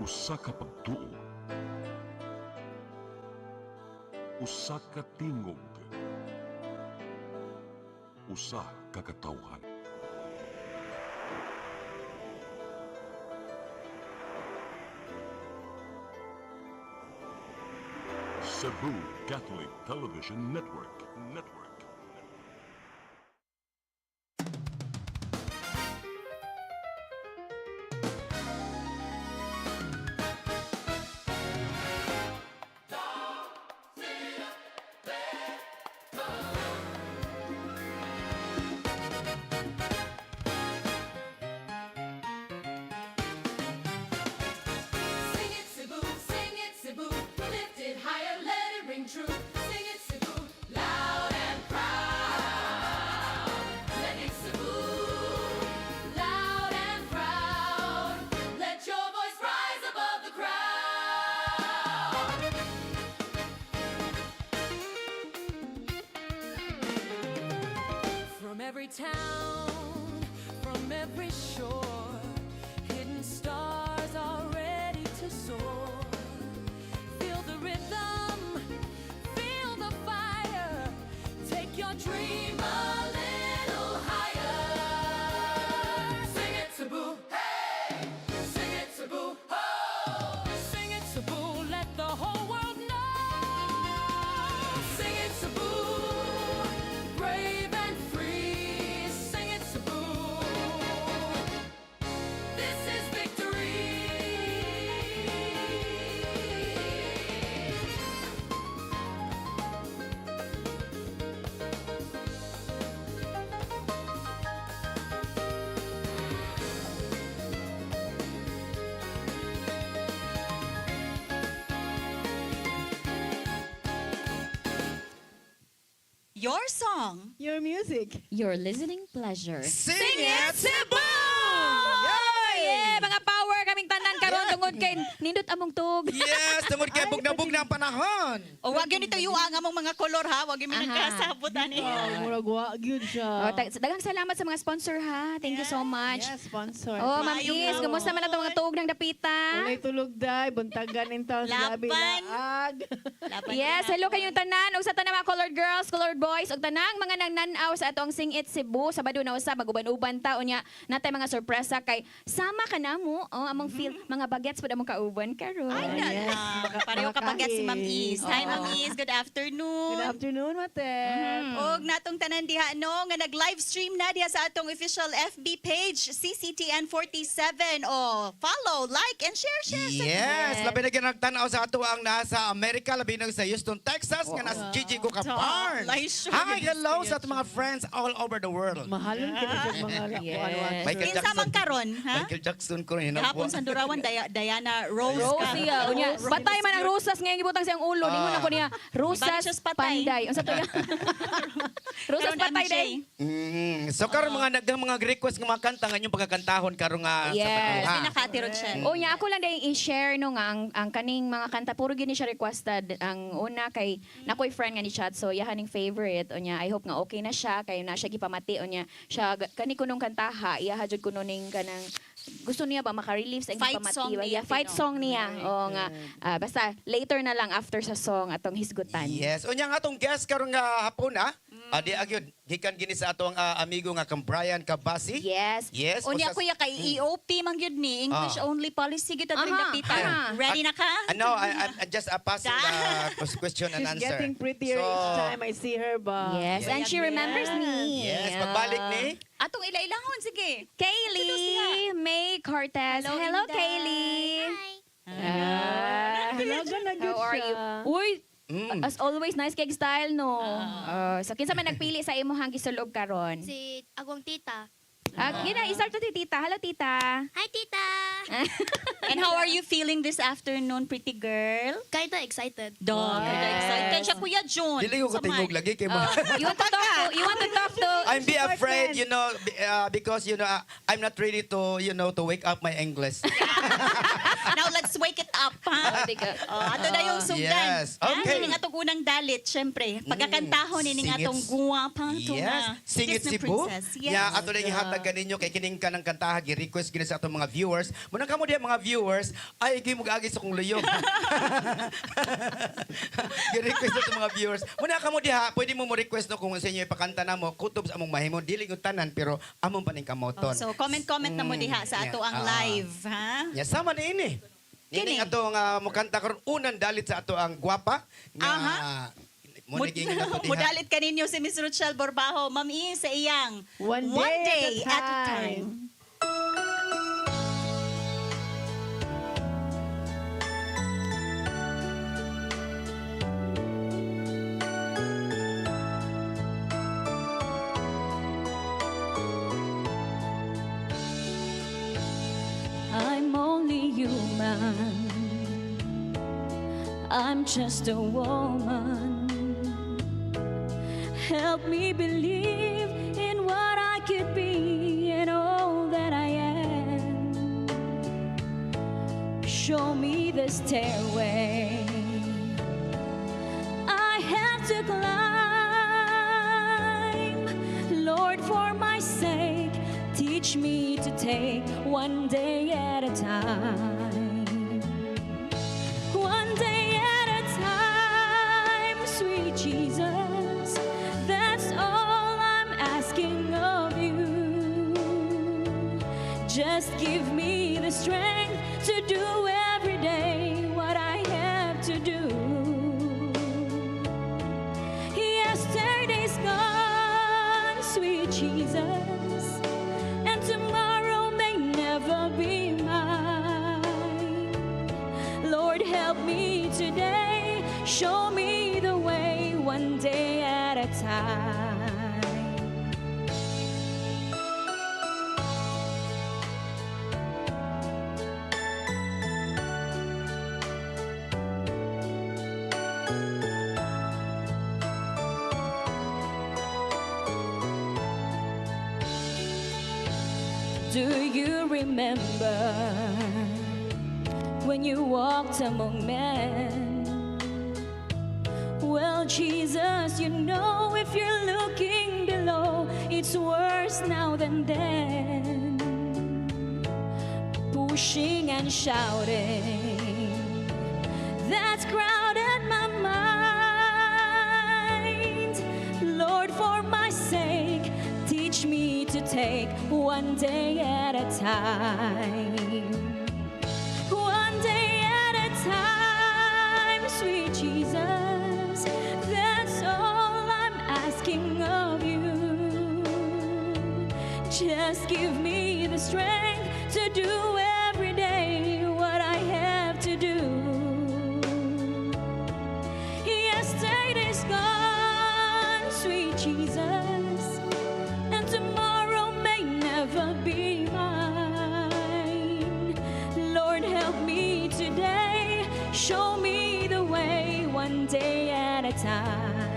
Usa ka pagtuo. Usa ka tingog. Usa ka katawhan. Cebu Catholic Television Network. Sing it, Cebu, lift it higher, let it ring true. Sing it, Cebu, loud and proud. Let it Cebu, loud and proud. Let your voice rise above the crowd. From every town, from every shore, hidden stars are ready to soar. Feel the rhythm, feel the fire. Take your dream a little higher. Sing it, Cebu, hey! Sing it, Cebu, ho! Sing it, Cebu, let the whole world know. Sing it, Cebu, brave and free. Sing it, Cebu. This is victory. Your song, Your music. Your listening pleasure. Sing it, Cebu! Yeah, mga power kaming tanan karon tungod kay nindot among tug. Yes, tungod kay bugna-bug na ang panahon. o wag yun ito yung among mga kolor ha, wag yun Aha. minagkasabot ani. Murag wa gyud siya. Daghang salamat sa mga sponsor ha. Thank you so much. Yes, sponsor. Oh, Ma'am Maayong Is, tawag. kumusta man ato mga tuog ng dapita? Ulay tulog day, buntagan in town sa gabi Laban. laag. Laban Yes, na hello nato. kayong tanan ug sa tanang mga colored girls, colored boys ug tanang mga nangnanaw sa atong Sing It Cebu. Sabado na usa maguban-uban ta unya natay mga sorpresa kay sama ka namo. Oh, among feel mga bagets pud among kauban karon. Ay, na. Pareho Mga kapag si Ma'am kahit. Is. Hi, Oo. Ma'am Is. Good afternoon. Good afternoon, Mate. Og natong tanan diha no nga nag-live stream na diha sa atong official FB page CCTN 47. Oh, follow, like and share sa Yes, labi na ginagtanaw sa ato ang nasa Amerika, labi na sa Houston, Texas, nga nas Gigi Gukapar. Live show. Hi, hello sa ating mga friends all over the world. Mahalon kita sa mga Yes. Michael Kinsa man karon, ha? Michael Jackson ko rin. Gahapon sa Durawan Diana Rose. Rosie ka. unya Rose. patay man ang rosas ngayon gibutang siyang ulo. Di mo na ko niya Ibalik rosas siyas patay. panday. Unsa to yan? Rosas Karon, patay MJ. day. So karon mga nagang mga request nga mga kanta nga inyong pagkakantahon karon nga Yes. sa pagkuha. Pinakatirod siya. O nya ako lang dahil i-share no nga ang kaning mga kanta puro gini siya requested. Ang una kay nakoy friend nga ni Chat so yahaning favorite o nya I hope nga okay na siya kay na siya gipamati o nya siya kani kunong kantaha iya hajud kuno ning kanang gusto niya ba maka-relieve sa Fight pamati song ba? niya, Yeah, fight Pino. song niya. O nga basta later na lang after sa song atong hisgutan. Yes, unya nga atong guest karon nga hapon ha. Adi agyod gikan gini sa atong amigo nga kang Brian Cabasi. Yes. Yes. Unya usas- kuya kay EOP man gyud ni English only policy gyud adring Aha, dapita. aha. Ready na ka? Ano, I'm just passing the question and She's answer. getting prettier So, each time I see her ba. Yes, and she remembers me. Yes, pagbalik ni. Atong ila-ilahon sige. Kaylee May Cortez. Hello, Inday. Kaylee. Dalaga na gyud How are siya. you? Uy, Mm. as always, nice kay style, no? So, kinsa man nagpili sa imo hang gisulog karon? Si Agong Tita. Gina, isart to ti tita. Hello, tita. Hi, Tita! And how are you feeling this afternoon, pretty girl? Kinda excited. Dog, excited siya Kuya John. Dili ko Sa katingog mic. lagi kay mo. You want to talk to? You want to talk to? I'm be afraid, you know, because you know I'm not ready to, you know, to wake up my English. Now let's wake it up. pa. Ato na yung sugdan. Yes. Okay. Yan, atong unang dalit, syempre. Pagkakantahon ni Sing atong it- guwapang Yes. Singit Disney Cebu. princess. Yes. Ya, ato na ihatag kaninyo kay kining kanang kantaha gi-request gini sa atong mga viewers. Muna kamo diha mga viewers, ay gi mo gaagi sa kong luyog. Gi-request sa mga viewers. Muna kamo diha, pwede mo request no kung sa inyo ipakanta na mo kutob sa among mahimo dili yung tanan pero among paning kamoton. So, comment na mo diha sa ato ang live, ha? Ya sama ni ini. Kini. Ini ato nga mukanta karon unang dalit sa ato ang gwapa nga mo naging ato diha. Mudalit kaninyo si Miss Rochelle Borbajo, Ma'am E, sa iyang One day at a time. I'm only human. I'm just a woman. Help me believe in what I could be and all that I am. Show me the stairway I have to climb. Lord, for my sake, teach me to take one day at a time. One day at a time, sweet Jesus, that's all I'm asking of you. Just give me the strength to do every day what I have to do. Yesterday's gone, sweet Jesus, and tomorrow may never be mine. Lord, help me today, show me the way one day at a time. Do you remember when you walked among men? Well, Jesus, you know if you're looking below, it's worse now than then. Pushing and shouting, that's crowded my mind. Lord, for my sake, teach me to take one day at a time. One day at a time, sweet Jesus, that's all I'm asking of you. Just give me the strength to do every day what I have to do. Yesterday's gone, sweet Jesus, and tomorrow may never be mine. Lord, help me today, show me the way one day at a time.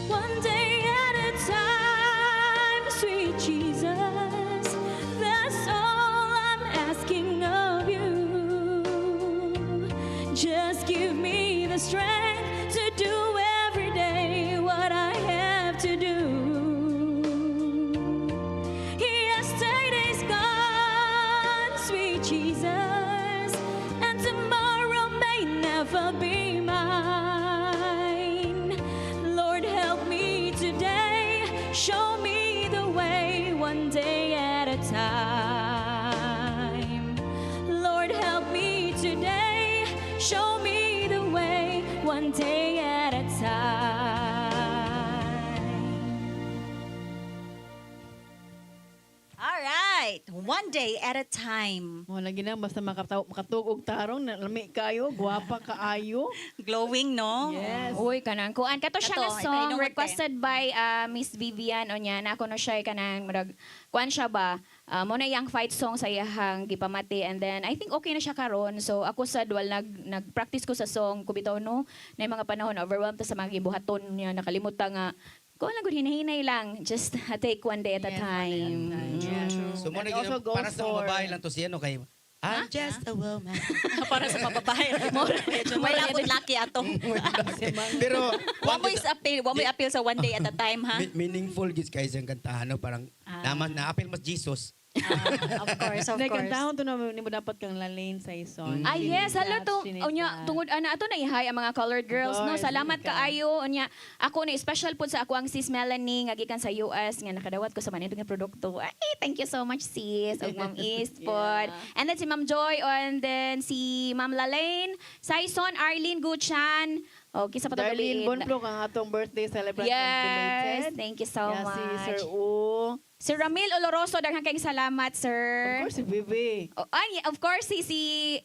One day at a time, sweet Jesus, that's all I'm asking of you. Just give me the strength to do every day what I have to do. Yesterday's gone, sweet Jesus, and tomorrow may never be mine. Lord, help me today, show me the way one day at a time. Lord, help me today, show me the way one day at a time. Alright. right, one day at a time. Mo lagi na basta makatug og tarong na lami kayo, gwapa kaayo. Glowing, no? Yes. Uy, kanang kuan. Kato siya Kato, nga ito song inuot requested by Miss Vivian. O niya, na ako no siya kanang murag, kuan siya ba? Mo na iyang fight song sa iyahang gipamati. And then, I think okay na siya karon. So, ako sa dual, nag-practice ko sa song, kubitaw no, na yung mga panahon, overwhelmed ta sa mga gibuhaton niya, nakalimutan nga, kung lang, hinahinay lang. Just take one day at a Yes, time. one day at a time. Yeah, true. So mo And na also goes para sa mga for- babae lang to siya no kay I'm just a woman. Para sa pababae. Medyo may labot laki ato. Pero Wa mo appeal sa one day at a time, ha? meaningful gis kay isang kantahan no parang naman na appeal mas Jesus. Of course, of Like, ang course. taon to na mo dapat kang lalain sa ison. Ah, yes. Hala to. Sinig Onya, that. tungod ana ato na ihay ang mga colored girls no. course, Salamat ika. kaayo. Onya, ako ni special pud sa ako ang sis Melanie nga gikan sa US nga nakadawat ko sa manindong nga produkto. Ay, thank you so much sis. Og Ma'am East pod. And then si Ma'am Joy and then si Ma'am Lalaine, Saison, Arlene Guchan. O, kisa pa to Darlene gabiin. Bonplok ang atong birthday celebrant. Yes, thank you so Yeah, much. si Sir U. Sir Ramil Oloroso, daghang kayong salamat, Of sir. course, si Bibi. Oh, ay, of course, si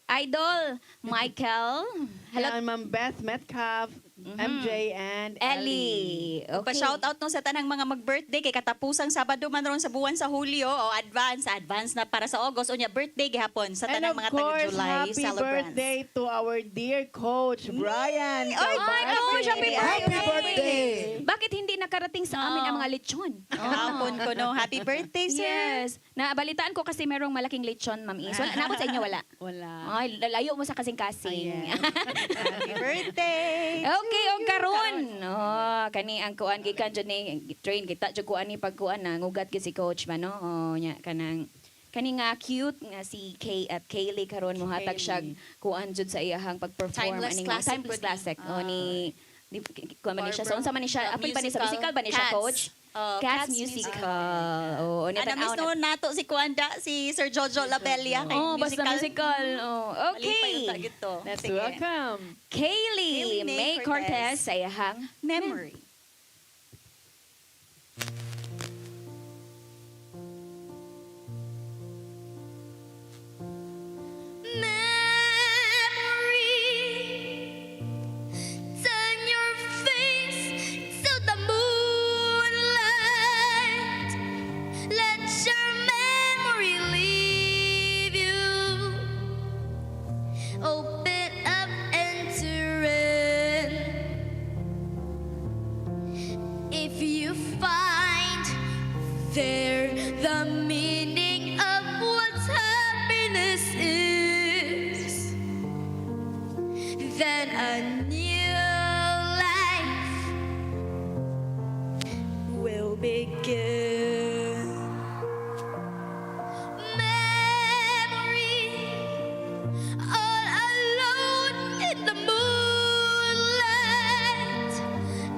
Idol, Michael. Hello, And Ma'am Beth Metcalf, MJ, and Ellie. Okay. Pa-shoutout no sa tanang mga mag-birthday kay katapusang Sabado man ron sa buwan sa Hulyo o advance na para sa August unya birthday gihapon sa And tanang of mga course, taga-July happy celebrants. birthday to our dear coach, Brian. Ay, Coach, happy Happy birthday! birthday! Bakit hindi nakarating sa amin ang mga lechon? Hapon ko no. Happy birthday, sir. Yes. Nabalitaan ko kasi merong malaking lechon, Ma'am Is. Wala na ako sa inyo, wala. Wala. Ay, lalayo mo sa kasing-kasing. Ayan. Happy birthday. Okay, og karon. Oh, kani ang kuan gikan jud ni train kita jud kuan ni pagkuan na ngugat gid si coach ba no. Oh, nya kanang kani nga cute nga si Kay at Kaylee karon mohatag siya kuan jud sa iyahang pag-perform Timeless aning classic timeless po ni. classic. Oh ni kuan man ni siya. So unsa man ni siya? Apil ba ni sa musical ba ni siya Cats. coach? Oh, Cats Cats musical. Oh, ni Ano miss no nato si Kuanda, si Sir Jojo Labella kay Oh, basta musical. Oh, Okay. okay. Let's Sige. welcome. Kaylee Kaylee May Cortez. Cortez sa iyahang Memory. Memory, turn your face to the moonlight. Let your memory leave you. Open up and turn. If you find there the meaning of what happiness is, then a new life will begin. Memory, all alone in the moonlight,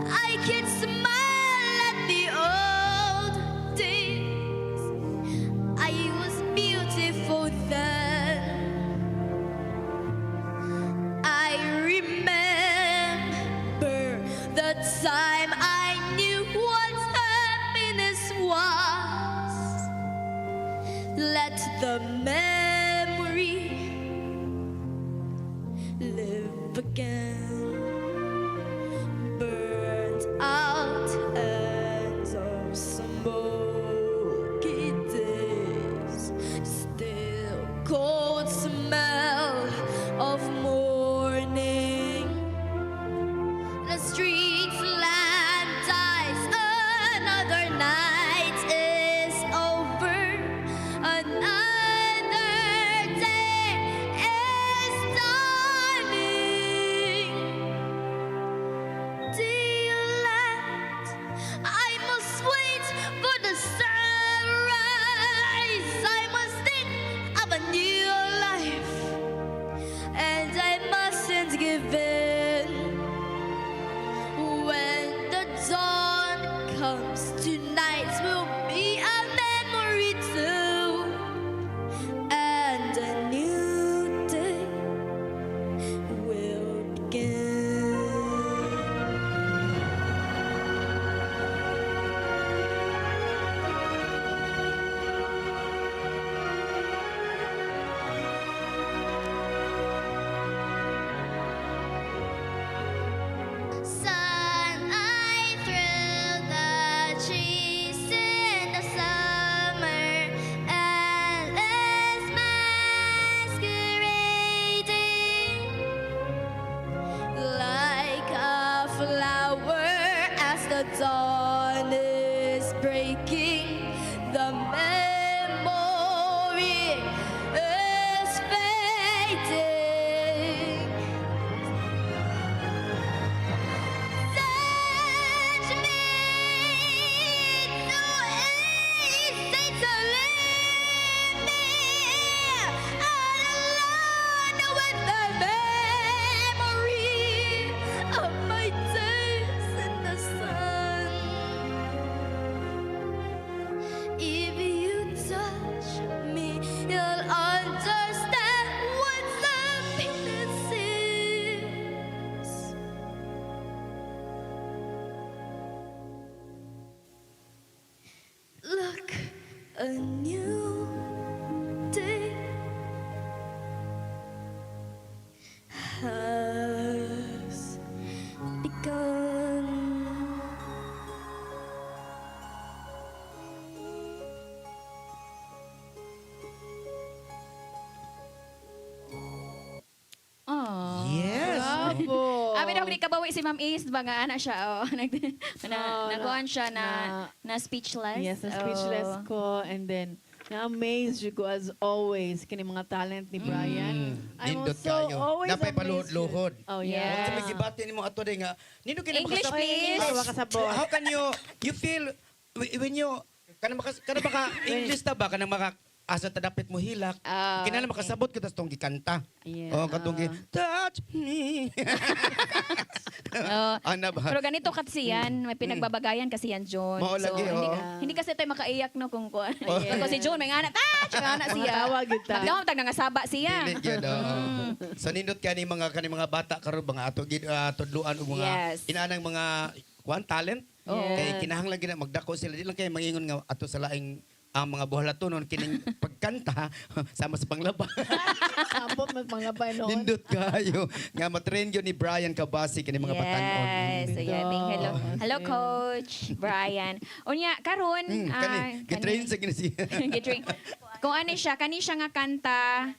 I can smile at the old days. I was beautiful then. I remember the time I knew what happiness was. Let the memory live again. Burnt out ends of smoky days, still cold smell of morning. The streets land dies, another night is over, another new day has begun. Oh. Yes. Bravo. Abi daw ni kabawi si Ma'am Ace, ba nga ana siya Oh, naguan siya na speechless. Yes, na speechless Oh. ko. And then, na-amaze ko as always kini mga talent ni Brian. I'm Nindot also kayo. always Napay amazed paluhod-luhod. yun. Oh, Yeah. yeah. Sa may gibati nimo ato day nga nino kini English, makasabot. please. English, makasabot. How can you feel when you kana baka English ta ba kanang maka asa tadapit mo hilak. Ah, Kinala okay. makasabot kita sa tong gikanta. Yeah. Oh, katong touch me. Oh. Ana ba? Pero ganito kasi yan, may pinagbabagayan kasi yan, John. Mao lagi, hindi, oo. hindi kasi tayo makaiyak no kung kuan. Oh. Kasi si John may ngana, ngana Mga siya. tawag yun ta. Magdaw tag nangasaba siya. Dili gyud. So nindot kani mga bata karon mga ato tudluan og mga Yes. inaanang mga talent. Oo. Kay kinahanglan gina magdako sila di lang kay mangingon nga ato sa laing ang mga buhalatonon kining pagkanta sama sa panglaba. Ambot mas mga ba noon. Nindot kayo nga matrain yun ni Brian Kabasi kini mga batanon. Yes, ayan. Hello, hello Coach Brian. Unya karon Kani gitrain sa ginasi. Gitrain. Kung ano siya, kani siya nga kanta,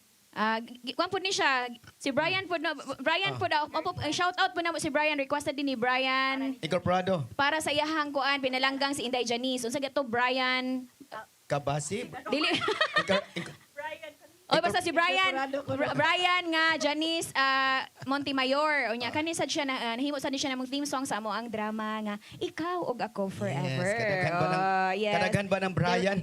kuan pud ni siya. Si Brian pud shout out po na mo si Brian, requested din ni Brian Incorporado para sa iyahang kuan pinalanggang si Inday Janice. Unsa gato Brian? Kabasi. Dili. Inco- O basta si Brian, Incorporado ko. Brian nga Janice Montemayor. Unya kani sad siya na nahimo sad ni siya namong theme song sa amo ang drama nga Ikaw ug Ako Forever. Kadaghan ba ng Brian?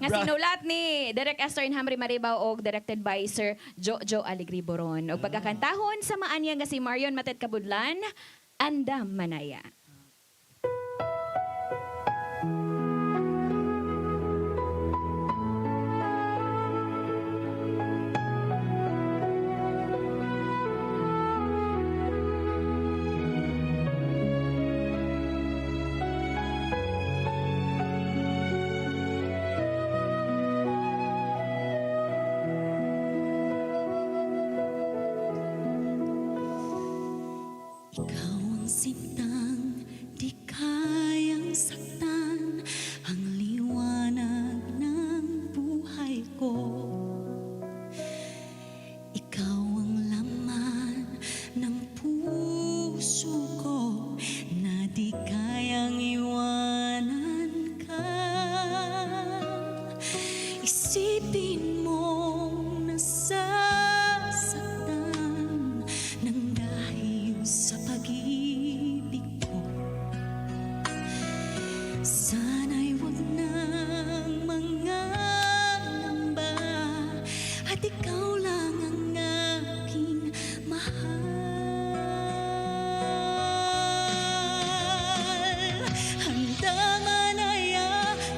Nga sinulat ni Direk Esther Inhamri Maribaw og directed by Sir Jojo Alegri Boron. Og pagkakantahon sa maanya nga si Marion Matet Kabudlan, Anda Manaya. Ikaw ang sintang di kayang saktan, ang liwanag ng buhay ko. Ikaw ang laman ng puso ko na di kayang iwanan ka. Isipin mong nasasaktan ng dahil sa pag-ibig ko. Sana'y wag nang mangangamba at ikaw lang ang aking mahal. Handa manaya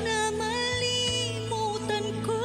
na malimutan ko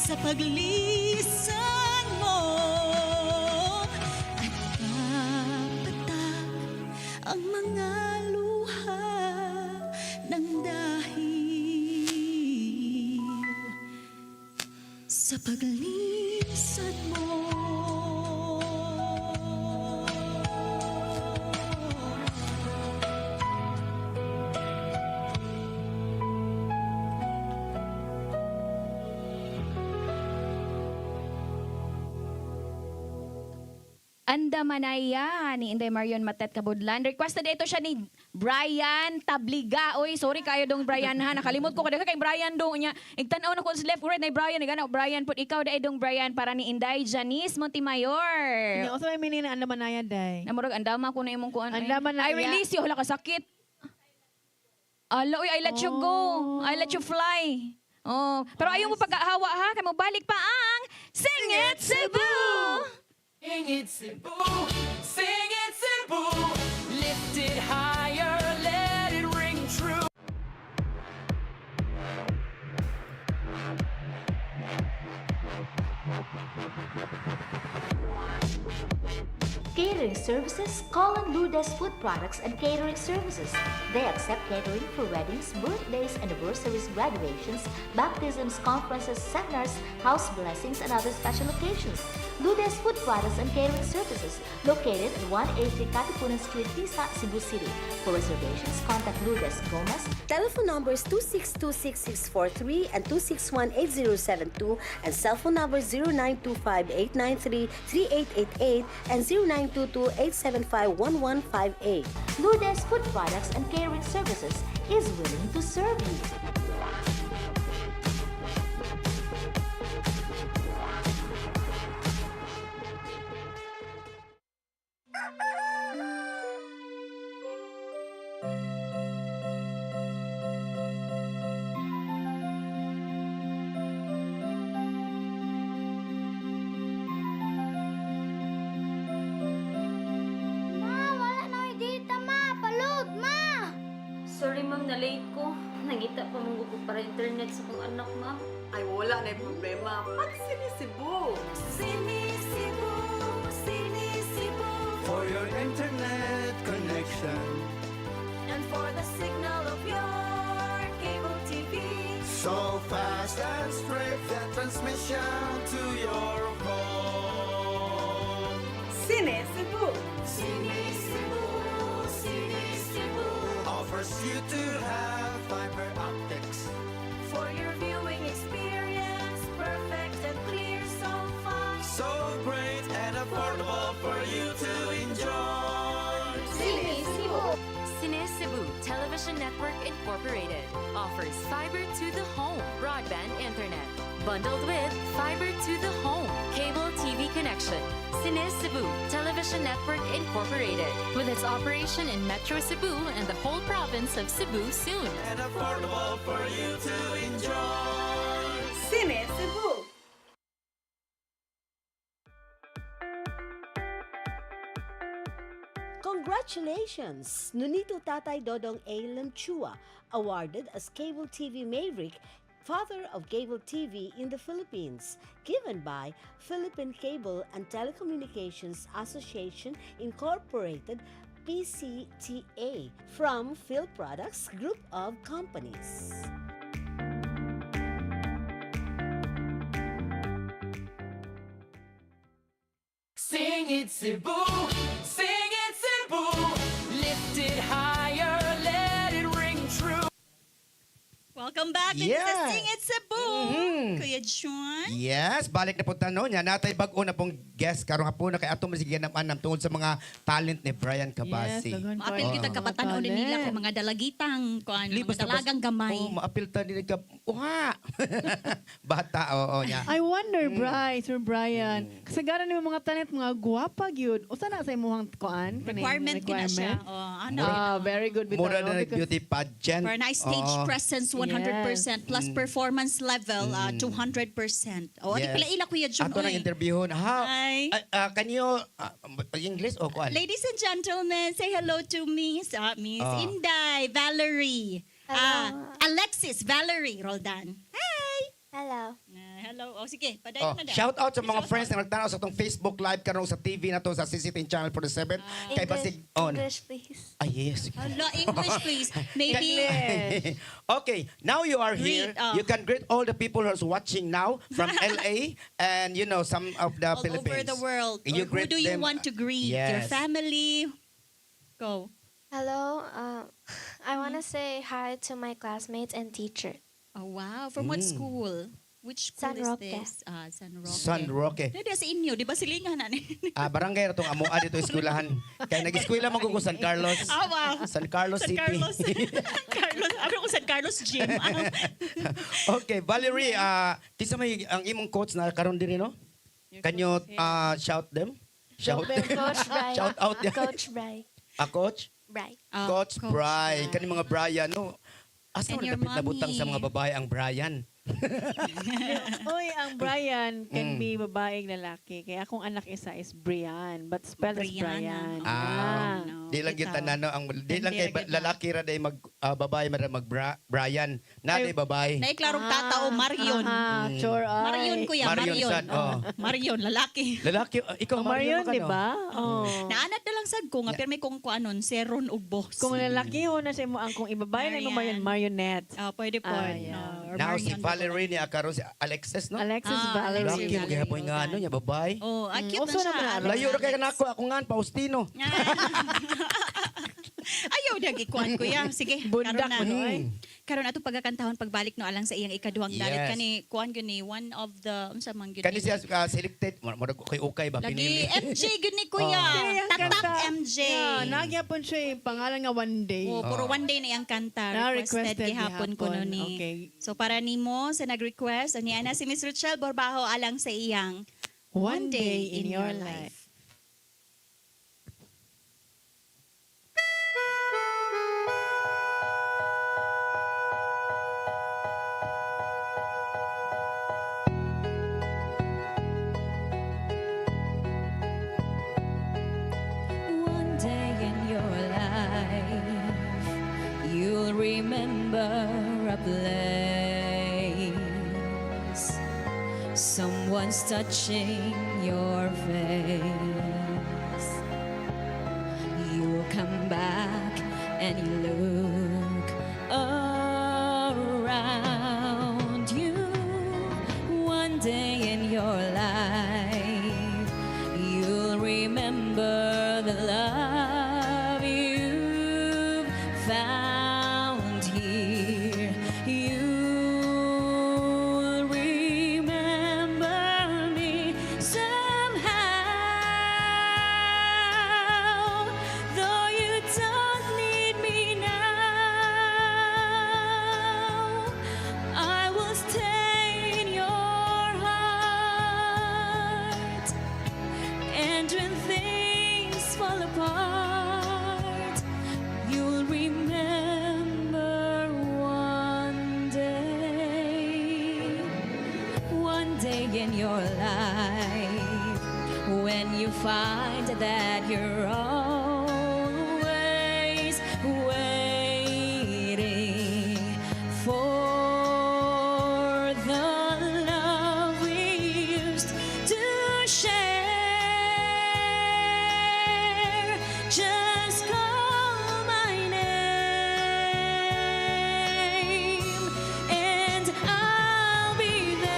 sa paglisan mo at papatak ang mga luha ng dahil sa paglisan mo. Anda Manaya ni Inday Marion Matet Kabudlan. Requested ito siya ni Brian Tabliga. Oy, sorry kayo dong Brian ha. Nakalimot ko kada kay Brian dong niya. Igtanaw na ko sa left right na Brian nagana Brian put ikaw dai dong Brian para ni Inday Janice Montemayor. Nya usa may minina ang lamanaya day. Namurag andama ko na imong kuan. Anda Manaya. I release you hala ka sakit. Ala, oy, I let you go. I let you fly. Oh, pero ayaw mo paghahawa ha, kay mo balik pa ang Sing It Cebu. Sing it, Cebu. Sing it, Cebu. Lift it higher, let it ring true. Catering services, call on Lourdes Food Products and Catering Services. They accept catering for weddings, birthdays, anniversaries, graduations, baptisms, conferences, seminars, house blessings, and other special occasions. Lourdes Food Products and Catering Services, located at 183 Katipunan Street, Tisa, Cebu City. For reservations, contact Lourdes Gomez. Telephone numbers 2626643 and 2618072 and cell phone number 0925-893-3888 and 0922-875-1158. Lourdes Food Products and Catering Services is willing to serve you. Sorry ma'am, na-late ko. Nangita pa mong gusto para internet sa kong anak ma'am. Ay, wala na yung problema. Pag sinisibo. Sinisibo, sinisibo, For your internet connection, and for the signal of your cable TV. so fast and straight, the transmission to your home. Sinisibo. Sinisibo, sinisibo, Offers you to have fiber optics. for your viewing experience, perfect and clear so far. So great and affordable for you to enjoy. Cine Cebu Television Network Incorporated offers fiber to the home broadband internet. Bundled with fiber to the home cable TV connection. Cine Cebu Television Network Incorporated. With its operation in Metro Cebu and the whole province of Cebu soon. And affordable for you to enjoy. Sinisibo. Congratulations! Nunito Tatay Dodong A. Lamchua, awarded as Cable TV Maverick, Father of Cable TV in the Philippines, given by Philippine Cable and Telecommunications Association Incorporated, PCTA, from Phil Products Group of Companies. Sing it, Cebu. Sing it, Cebu. Lift it higher, let it ring true. Welcome back. This is Yeah. Sing It Cebu. Kuya John. Yes, balik na po tanong niya. Natay bag-o na pong guest karong hapon na kay atong masigigan anam tungod sa mga talent ni Brian Cabasi. Maapil kita kapatanaw din nila kung mga dalagitang, kung Libas mga na dalagang gamay. Oh, maapil ta nila ka. Uha. Bata, oo niya. I wonder, Sir Brian, kasagaran ni mga talent, mga guwapa gyud. Usa na sa imong kuan? Requirement gina siya. Oh, ano? Very good. Mura na beauty pageant. For nice stage Oo. presence, 100%. Plus performance level, 200%. O, di Yes. pala ila, Kuya John. Ato nang interviewon. Hi. Kanyo, English o kuan? Ladies and gentlemen, say hello to Miss Oh. Inday, Valerie. Alexis, Valerie, Roldan. Hi. Hello. Hello. Oh, sige. Padayon Oh, na shout out sa mga friends na nagtanaw sa itong Facebook Live karong sa TV na to sa CCTV Channel 47. Kay Basig on. English, please. Yes. Hello, English, please. Maybe. Okay, now you are here. Greet, You can greet all the people who's watching now from LA and some of the All Philippines. over the world. You Or who greet do you them. want to greet? Your Yes. family? Go. Hello. I want to say hi to my classmates and teacher. Oh, wow. From what school? Which school San is Roque. this? San Roque. San Roque. Hindi sa inyo. Di ba silingan na ni? Barangay na itong amuan dito eskwelahan. Kaya nag-eskwela mo ko San Carlos. Ah, wow. San Carlos San City. Carlos. Carlos. Abro ko San Carlos Gym. Okay, Valerie, kisa may ang imong coach na karon diri no? Can you shout them? Shout Coach Bry. Shout out yan. Coach Bry. Coach? Bry. Coach Brian. Kani mga Brian, no? Asa And mo your dapat nabutang sa mommy. mga babae ang Brian? Oy, ang Brian can be babaeng lalaki. Kaya akong anak isa is Brian, but spelled as Brianna. Brian. No, Di lang bitaw. kita na no, ang di lang kay Hindi ra lalaki ra day mag babae man ra mag Brian. Na day babae. Naiklarong tata o Marion. Sure. Marion kuya, Marion Marion. san, oh. Marion, lalaki. Lalaki, ikaw Marion, ka, di no? ba? Oh. Naanad na lang sad ko nga pero may kung kuanon, Seron ug Boss. Kung lalaki ho na sa mo ang kung ibabae na mo Marian. marionette. Pwede po. yeah. Or Now si Marion Valerie ni karon si Alexis no? Alexis Ah, Valerie. Laki mo gihapon nga ano nya babae. Oh, cute Also na siya. naman, Alex. Layo ra kay kanako ako ngan Faustino. Ayaw na gikuan ko ya. Sige, Bundak karon na. mo, no, ay. Karon ato pagkakantahon pagbalik no alang sa iyang ikaduhang dalit Yes. kani kuan gyud ni one of the unsa man gyud Kani ni? siya selected mo kay ukay ba Lagi pinili. MJ gyud ni kuya. Kaya ang Tatak kanta. MJ. Yeah, nagyapon siya yung pangalan nga One Day. Oh, puro one day na iyang kanta. Requested requested gihapon ko no ni. Okay. So para nimo sa nag-request ani ana si Miss Rochelle Borbajo alang sa iyang One Day in Your Life. One day in your life, you'll remember a place. Someone's touching your face. You'll come back and you look around you. One day in your life, you'll remember the love you've found here. You'll remember me somehow, though you don't need me now. I will stay in your heart, and when things fall apart, you'll remember one day in your life, when you find that you're always waiting for the love we used to share. Just call my name and I'll be there.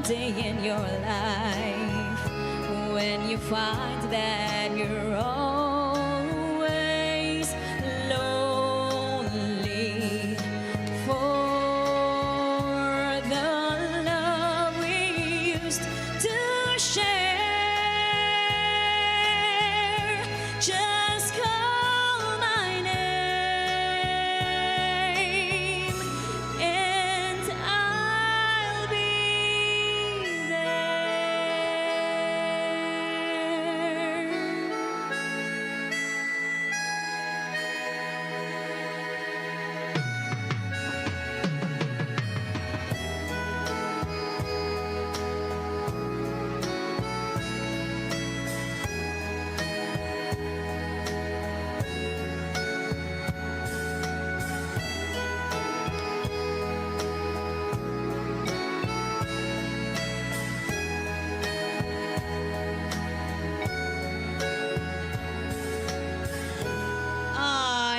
day in your life when you find that you're always lonely for the love we used to share. Just call my name and I'll be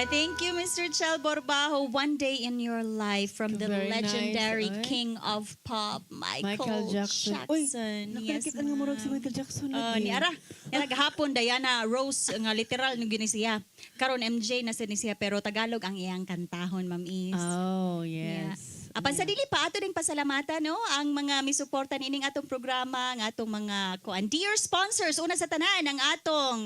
Thank you, Mr. Chel Borbajo. One day in your life from the Very nice, legendary ay. king of pop, Michael Jackson. Uy, Yes, nakakita nga mo rin si Michael Jackson. Ni Ara, yan gahapon Diana Rose nga literal ng gini siya. Karon MJ na siya pero Tagalog ang iyang kantahon, Ma'am Is. Oh, yes. Apan sa dili pa ato ding pasalamatan no ang mga misuportan ining atong programa, ang atong mga dear sponsors. Una sa tanan ang atong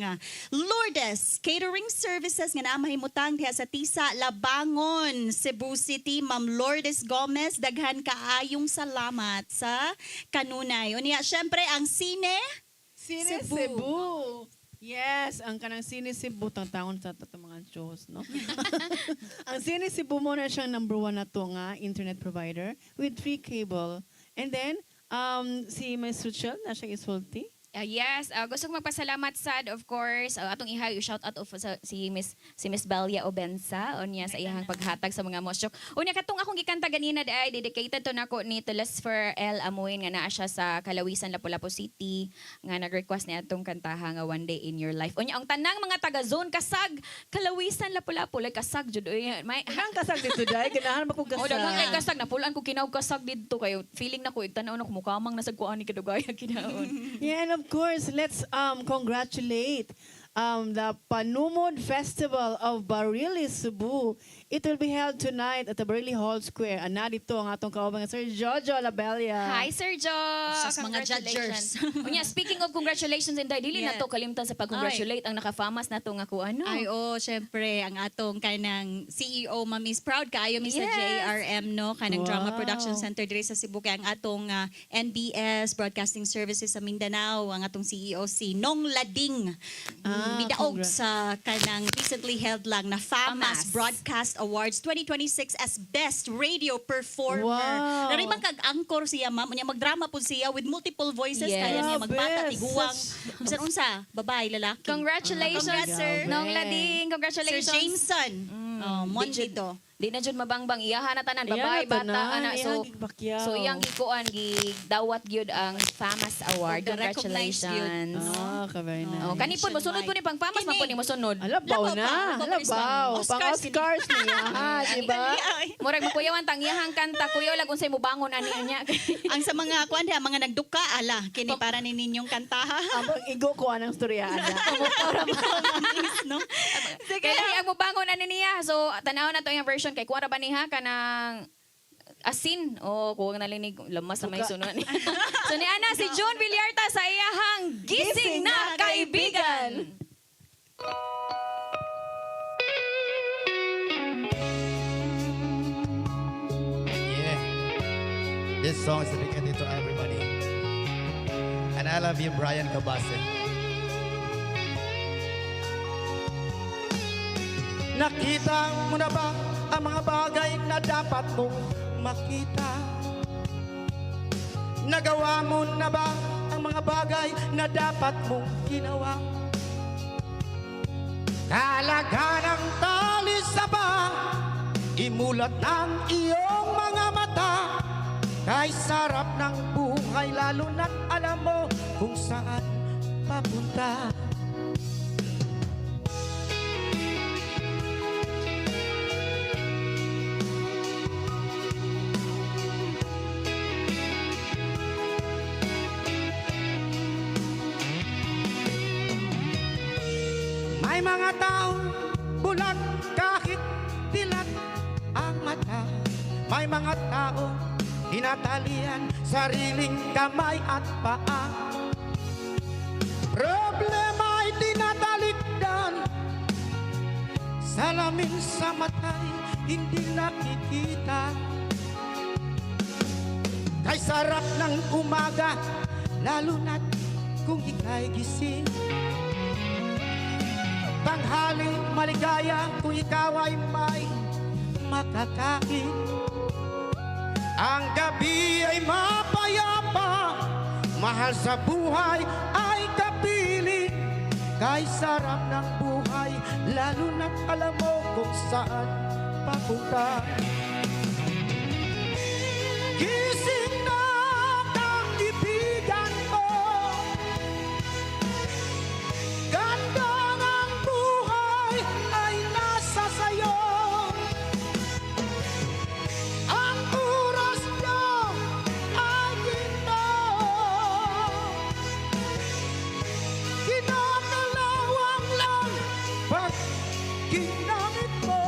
Lourdes Catering Services nga naa mahimutang diha sa Tisa, Labangon, Cebu City. Ma'am Lourdes Gomez, daghan kaayong salamat sa kanunay. Unya syempre ang Sine Sine Cebu. Yes, ang kanang Sine Cebu taon sa mga shows, no? Ang Sine Cebu mo na siyang number 1 na to nga internet provider with free cable. And then, si Ms. Suchel na siya isulti. Yes, gusto kong magpasalamat sad of course atong ihaw shout out of si Miss Belia Obensa unya sa iyang paghatag sa mga mosyok. Unya katong akong gikanta ganina ay dedicated to nako ni Telesfer L Amoin nga naa siya sa Kalawisan, Lapu-Lapu City nga nag-request ni atong kantaha nga One Day in Your Life. Unya ang tanang mga taga zone kasag Kalawisan, Lapu-Lapu like kasag jud may Ang kasag dito dai ganahan ba ko O daghang kay kasag. kasag napulan ko kinaog kasag didto kayo feeling nako igtanaw na kumukamang nasa kuan ni kadugaya kinaon. Yeah, and of course, let's congratulate the Panumod Festival of Barili, Cebu. It will be held tonight at the Barili Hall Square. And narito ang atong kaubang Sir Jojo Labella. Hi, Sir Jo! Sus, mga Congratulations. judgers. Unya, speaking of congratulations, Inday, dili na Yeah. to kalimtan sa pag-congratulate ang nakafamas na to nga kuan, no? Ay, syempre, ang atong kanang CEO, Ma'am Is proud kaayo mi sa Yes. JRM, no? Kanang Drama Wow. Production Center diri sa Cebu, kay ang atong NBS Broadcasting Services sa Mindanao, ang atong CEO, si Nong Lading. Bidaog congrats. sa kanang recently held lang na FAMAS FAMAS. Broadcast Awards 2026 as Best Radio Performer. Wow. Narimang kag-angkor siya, ma'am. Unya magdrama po siya with multiple voices. Yes. Kaya niya Grabe. magbata, tiguang. Such- Bisan unsa, babae, lalaki. Congratulations, Congrats, sir. Nong Lading. Sir Congratulations. Jameson. Monday to. Di na jud mabangbang iyahan na tanan Iyan babae na bata tanan, ana iyang gibakyaw. so iyang gikuan gidawat gyud ang FAMAS award. Recognize Congratulations. Very nice. Oh, kanipon mo sunod po ni pang FAMAS man po ni mo sunod. Alabaw Labaw na. pa. Alabaw. Pang Oscars, Oscars niya. Di ba? Murag makuyawan tang iyahang kanta kuyaw lag unsay mo bangon ani niya. Ang sa mga kuan diha, mga nagduka ala kini para ni ninyong kantaha. Ang igo ko anang storya. no? Kaya lahi ang mo bangon ani niya. So tanaw na to yung version kay kuwara ba niha kanang asin o kuwag nalinig lamas na may sunod. So ni ana si John Villarta sa iyahang Gising na Kaibigan. Yeah. This song is dedicated to everybody. And I love you, Brian Cabase. Nakita mo na ba ang mga bagay na dapat mong makita? Nagawa mo na ba ang mga bagay na dapat mong ginawa? Talaga ng tali sa ba? Imulat ng iyong mga mata. Kay sarap ng buhay lalo na't alam mo kung saan papunta. May mga tao bulag kahit dilat ang mata. May mga tao tinatalian sariling kamay at paa. Problema ay tinatalikdan, salamin sa mata'y hindi nakikita. Kay sarap ng umaga, lalo na't kung ika'y gising. Tanghali maligaya kung ikaw ay may makakain. Ang gabi ay mapayapa, mahal sa buhay ay kapiling. Kay sarap ng buhay, lalo na't alam mo kung saan papunta. Gising na kaibigan ko, ganda ng buhay ay nasa sayo. Ang oras nyo ay ginto, kinakalawang lang pag ginamit mo.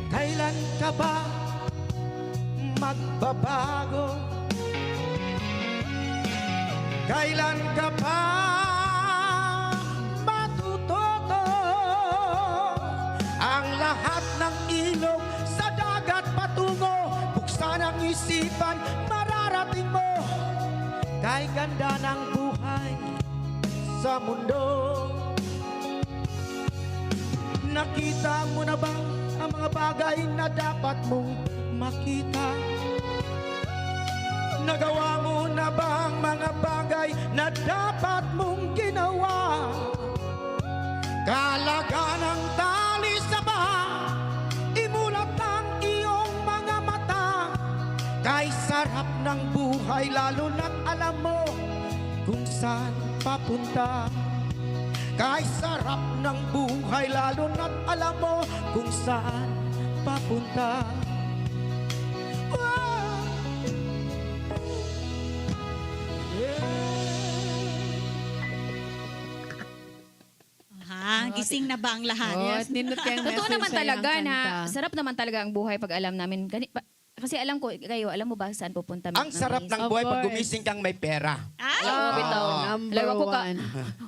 Kailan ka ba magbabago? Kailan ka pa matututo? Ang lahat ng ilog sa dagat patungo, buksan ang isipan, mararating mo. Kay ganda ng buhay sa mundo. Nakita mo na ba ang mga bagay na dapat mong makita? Nagawa mo na ba ang mga bagay na dapat mong ginawa? Kalaga ng tali sa baha, imulat ang iyong mga mata. Kay sarap ng buhay, lalo na't alam mo kung saan papunta. Kay sarap ng buhay, lalo na't alam mo kung saan papunta. Ha, gising na ba ang lahat? Yes, nindot kayong Totoo message naman sa iyang talaga na kanta. sarap naman talaga ang buhay pag alam namin. Kasi alam ko, kayo, alam mo ba saan pupunta? Ang sarap ng Of buhay pag course. gumising kang may pera. Ay, Oo, bitaw. Number Lalo ko ka, one.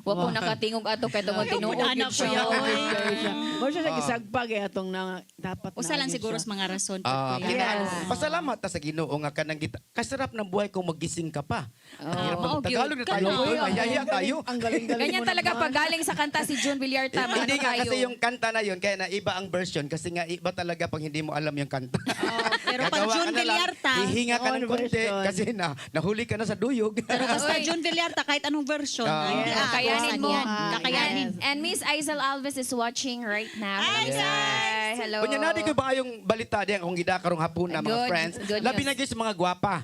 wag ko nakatingog ato kay tungod tinuod Anak yun ko siya. yun. Mo siya sa gisagpag atong na dapat Usa lang na siguro siya. sa mga rason. Kaya Yes. pasalamat ta sa Ginoo nga kanang kasarap ng buhay kung magising ka pa. Hirap Oo, ng Tagalog na cute tayo. ka, no? Uy, mayaya tayo. Ang galing-galing Ganyan mo talaga naman. pag galing sa kanta si June Villarta. Hindi Ano nga tayo? kasi yung kanta na yun, kaya na iba ang version kasi nga iba talaga pag hindi mo alam yung kanta. Pero pag Gagawa June ka na lang, Villarta, hihinga ka ng Own konti version. kasi nahuli ka na sa duyog. pero basta Oy. June Villarta, kahit anong version, hindi Yes. Kakayanin mo. Kakayanin. And Miss Aisel Alves is watching right now. Hi, Hello, guys! Hello. Kunya na di ko ba yung balita diyan kung gida karong hapon na mga Good- friends. good Labi news. na gyud sa mga gwapa.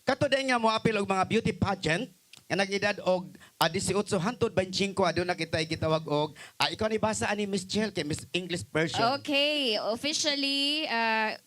Kato din nga mo apil og mga beauty pageant nga nag-edad og 18 hangtod 25 aduna kita gitawag og ikaw ni basa ani Miss Chel kay Miss English version. Okay, officially,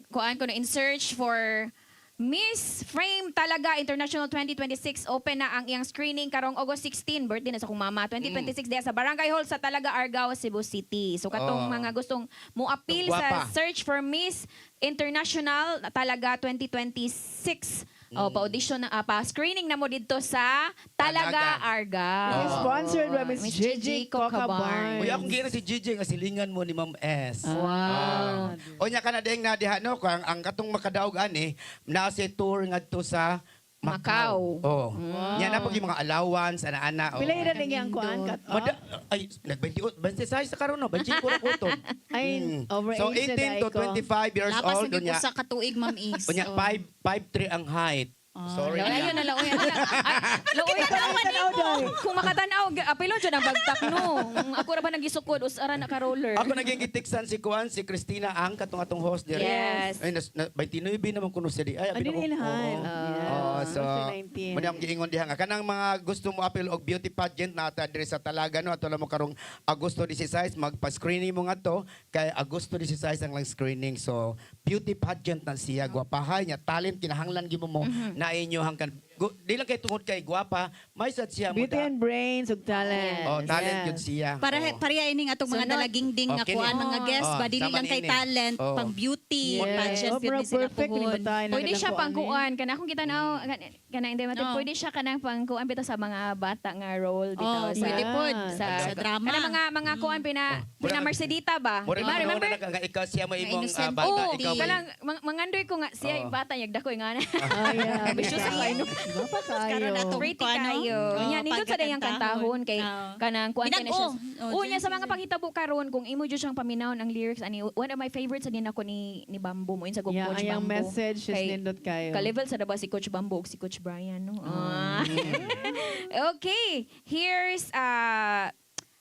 kuan ko na in search for Miss Frame talaga International 2026 open na ang iyang screening karong August 16 birthday na sa akong mama 2026 diya sa Barangay Hall sa talaga Argao, Cebu City. So katong mga gustong mo appeal sa Guwapa. search for Miss International talaga 2026 pa-audition na pa-screening na mo dito sa Talaga Argao. Sponsored by Miss Miss Gigi Coca Barnes. Uy, akong gina si JJ nga silingan mo ni Ma'am S. Wow. O nya kana ding na diha no kang ang katong makadaog ani na si tour ngadto sa Macau. Oh. Nya na pag yung mga allowance ana-ana. Pila ira ning yang kuan kat. Ay, nag-26 sa karon no, 25 ko na kuto. Ay, over So age na 18 to dahil ko. 25 years Lapas old na unya. sa katuig, Ma'am Is. Unya 5'3" ang height. Sorry. Ayun na lang. Laoy ka naman mo. Kung makatanaw, apilo dyan ang bagtak no. Ako ra ba nagisukod, usara na ka roller. Ako naging gitiksan si Kuan, si Christina Ang, katong atong host dire. Yes. Ay, 29 naman kuno siya di. Ay, Ano ko. ilhan? Oh, so, Muna muna ang giingon diha nga kanang mga gusto mo apil og beauty pageant na ata dire sa Talaga no ato lang mo karong Agosto 16 magpa-screening mo nga to kay Agosto 16 ang lang screening. So, beauty pageant na siya gwapahay nya talent kinahanglan gyud mo na inyo hangkan di lang kay tungod kay gwapa, may sad siya mo Beauty and brains ug talent. Oh, talent Yes. yun siya. Para Oh. pareha ining atong mga Sunod. dalaging ding nga Okay, kuan ni. mga guest Oh, ba dili sama lang kay ni. talent, Oh. pang beauty, Yes. pageant Oh, gyud bro, ni sila perfect ni puhon. batay na Pwede siya kanang pang kuan kana akong kita na kana hindi mati Oh. pwede siya kanang pang kuan bitaw sa mga bata nga role bitaw Oh, sa pwede pod sa sa drama. kana mga kuan pina Mercedita ba? Mura Diba? nga Remember? nga ikaw siya mo imong innocent bata, Oo, ikaw mo. kalang mangandoy ko nga siya Oo. yung bata yagda ko nga na. Ah, yeah. Ambitious kayo. Gwapa Karon kayo. atong Pretty kuan, no? kayo. Oo, Nya nindot sa dayang kantahon kay Oo. kanang kuan ka na siya. Ginag-o. Oo, nya sa mga panghitabo karon kung imo jud siyang paminawon ang lyrics ani one of my favorites sa din ako ni Bamboo mo sa Yeah, Coach ayang Bamboo. message is Kay- nindot kayo. Ka-level sa daba si Coach Bamboo ug si Coach Brian, no? Okay, here's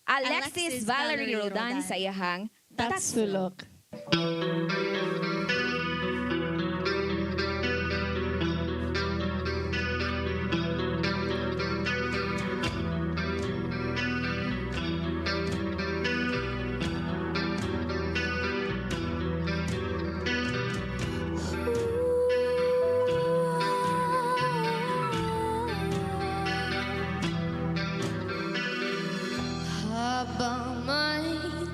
Alexis Valerie Roldan sa iyahang Tatsulok. Habang may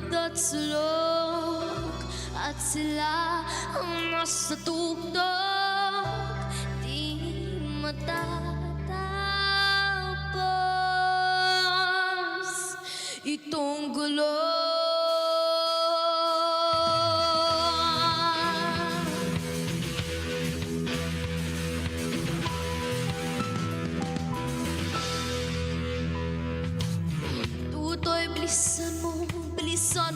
tatsulok at sila ang nasa tuktok, di matatapos itong gulo. Tutoy, bilisan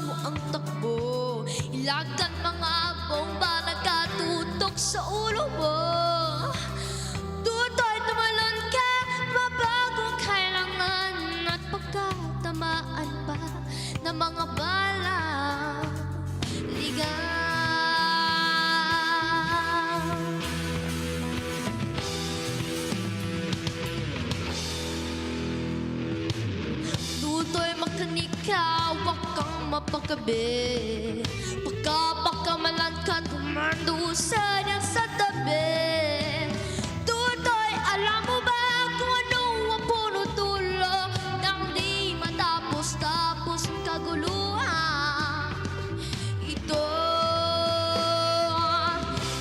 mo ang takbo. Ilagkan mga bomba na katutok sa ulo mo. Tutoy, tumalon ka, mabagong kailangan at pagkatamaan pa ng mga bala. Ligaw. Tutoy makanika, wag kang mapakabi. Pagkapakamalan ka, tumandusan yan sa tabi. Tutoy, alam mo ba kung ano ang puno-tulo ng di matapos-tapos ang kaguluhan? Ito,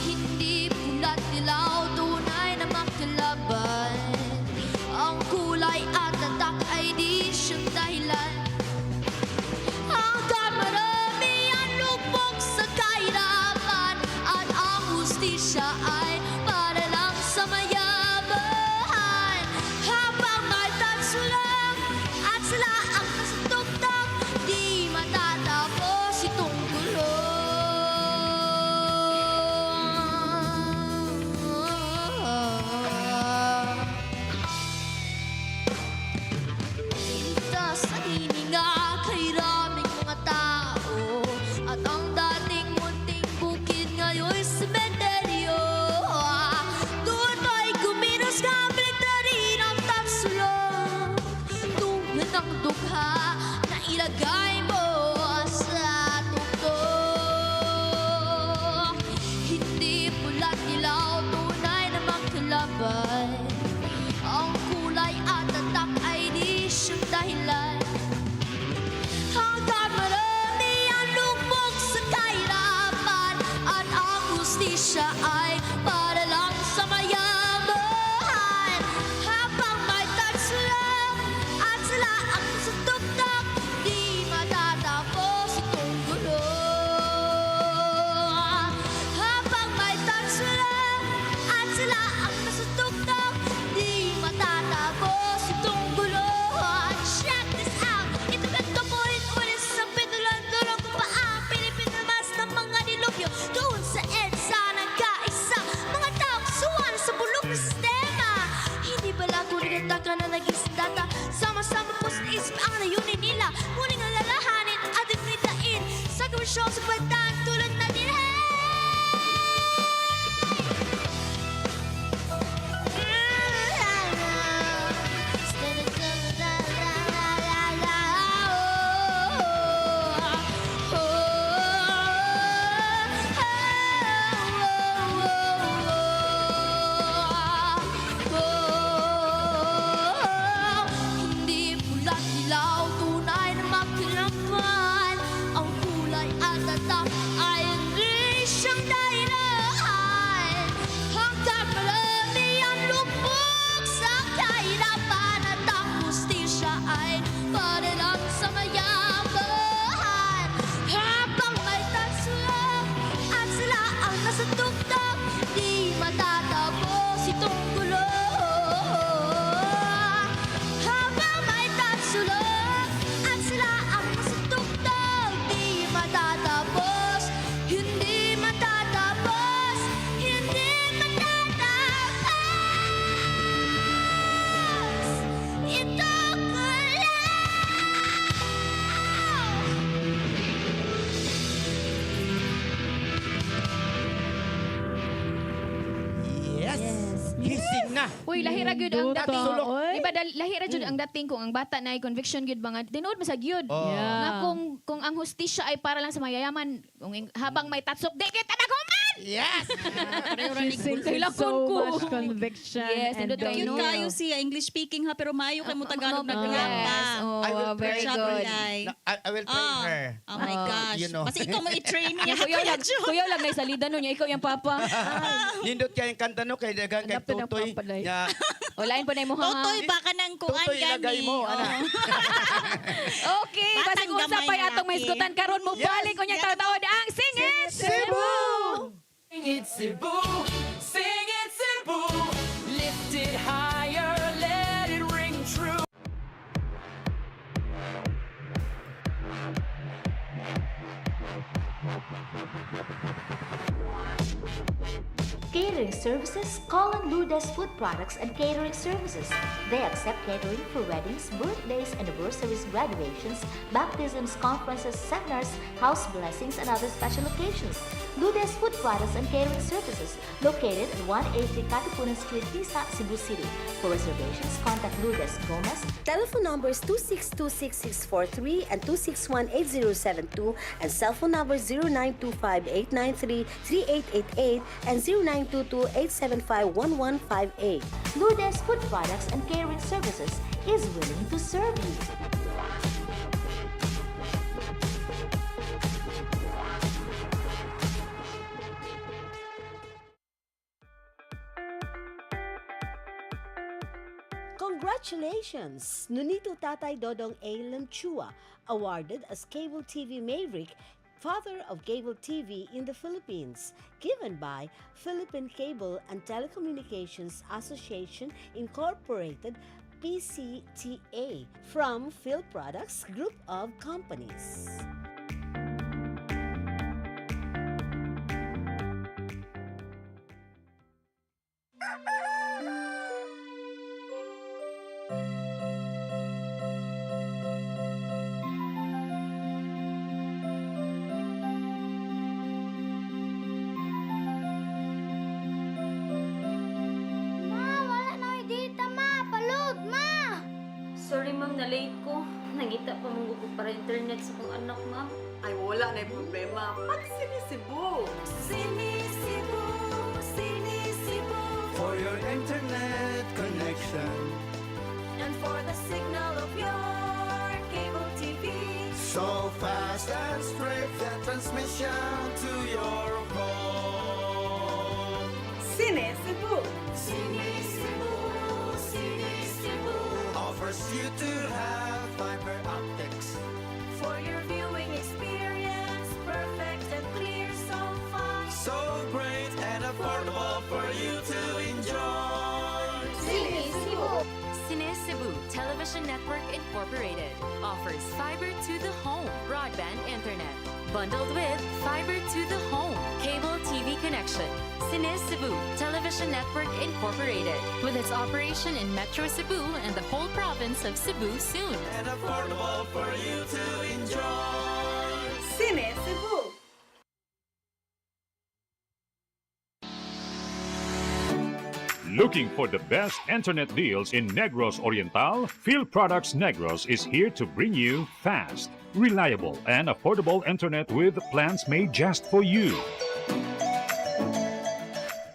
hindi pulat dilaw, tunay na makilaban. Ang kulay at tatak ay di siyang dahilan. Hanggang marami ang lubog sa kahirapan, at ang hustisya ay para lang sa mayaman. Habang may tatsulok at sila ang nasa tuktok, di matatapos itong gulo. Pintas ang hininga kay raming mga tao, at ang dating munting bukid ngayon'y sementeryo. Tutoy, kumilos ka, balik na rin ang tatsulok, tulad ng dugha na ilagay mo sa tuktok. Hindi pulat ilaw, tunay na makilaban. Ang kulay at tatak ay di siyang dahilan. Hanggang marami ang lubog sa kahirapan, at ang hustisya ay para lang sa mayaman. Habang may tatsulok at sila ang nasa tuktok, di matatapos itong gulo. Habang may tatsulok at sila ang nasa tuktok, di matatapos itong gulo. Check this out! Ito ganito po rin ulit sa pitulan, tulog kung paang Pilipinas ng mga dilubyo doon sa EDSA nagkaisa. Mga taong suwan sa bulok na sistema, hindi bala kulit at na naging data. Sama-sama po sa isip ang layunin nila, muling alalahanin at dignitain sa gawin show sa bandang tulad na nila. Oh Uy, lahira gyud ang Duta, dating. oy. Di ba lahira gyud ang dating kung ang bata na ay conviction gyud ba nga tinuod masag gyud. Oh. Yeah. Nga kung ang hustisya ay para lang sa mayayaman, kung habang may tatsok di kita maghuman. Yes! She sings with Lakon so ko. much conviction. Yes, and nindot kayo, Cute no? kayo siya, English speaking ha, pero maayo kay mo Tagalog na graba. Yes. I will Oh, very try. good. No, I will train her. Oh my gosh. you know. Basta ikaw mo i-train niya. Kuya lang na salida no niya, ikaw yung papa. Nindot kaya yung kanta no, kay dagang kay Hanap na ng Tutoy. papaday. Nga, O lain pa na mo ha. Totoy, baka nang kuan Tutoy ilagay mo, Oh. ana. Okay, Batang basig usap gamay pa na atong may laki. isgutan karon mo Yes. balik unyang tawad ang Singit Cebu! Sing it, Cebu. Sing it, Cebu. Lift it higher, let it ring true. Catering services, call on Lourdes Food Products and Catering Services. They accept catering for weddings, birthdays, anniversaries, graduations, baptisms, conferences, seminars, house blessings, and other special occasions. Lourdes Food Products and Catering Services, located at 180 Katipunan Street, Tisa, Cebu City. For reservations, contact Lourdes Gomez. Telephone numbers 2626643 and 2618072 and cell phone numbers 0925-893-3888 and 0922-875-1158. Lourdes Food Products and Catering Services is willing to serve you. Congratulations! Nunito Tatay Dodong A. Lamchua, awarded as Cable TV Maverick, Father of Cable TV in the Philippines, given by Philippine Cable and Telecommunications Association Incorporated, PCTA, from Phil Products Group of Companies. Sorry ma'am, na-late ko. Nangita pa mong gusto para internet sa kong anak ma'am. Ay, wala na yung problema. Mag-sinisibu. Sinisibu, sinisibu. For your internet connection. And for the signal of your cable TV. So fast and straight, the transmission to your home. Sinisibu. Sinisibu, sinisibu. Offers you to have fiber optics. For your viewing experience, perfect and clear so far. So great and affordable for you to enjoy. Sinisibu. Cine Cebu Television Network Incorporated offers fiber to the home broadband internet. Bundled with fiber to the home cable TV connection. Cine Cebu Television Network Incorporated, with its operation in Metro Cebu and the whole province of Cebu soon. And affordable for you to enjoy. Sinisibu. Looking for the best internet deals in Negros Oriental? Phil Products Negros is here to bring you fast, reliable, and affordable internet with plans made just for you.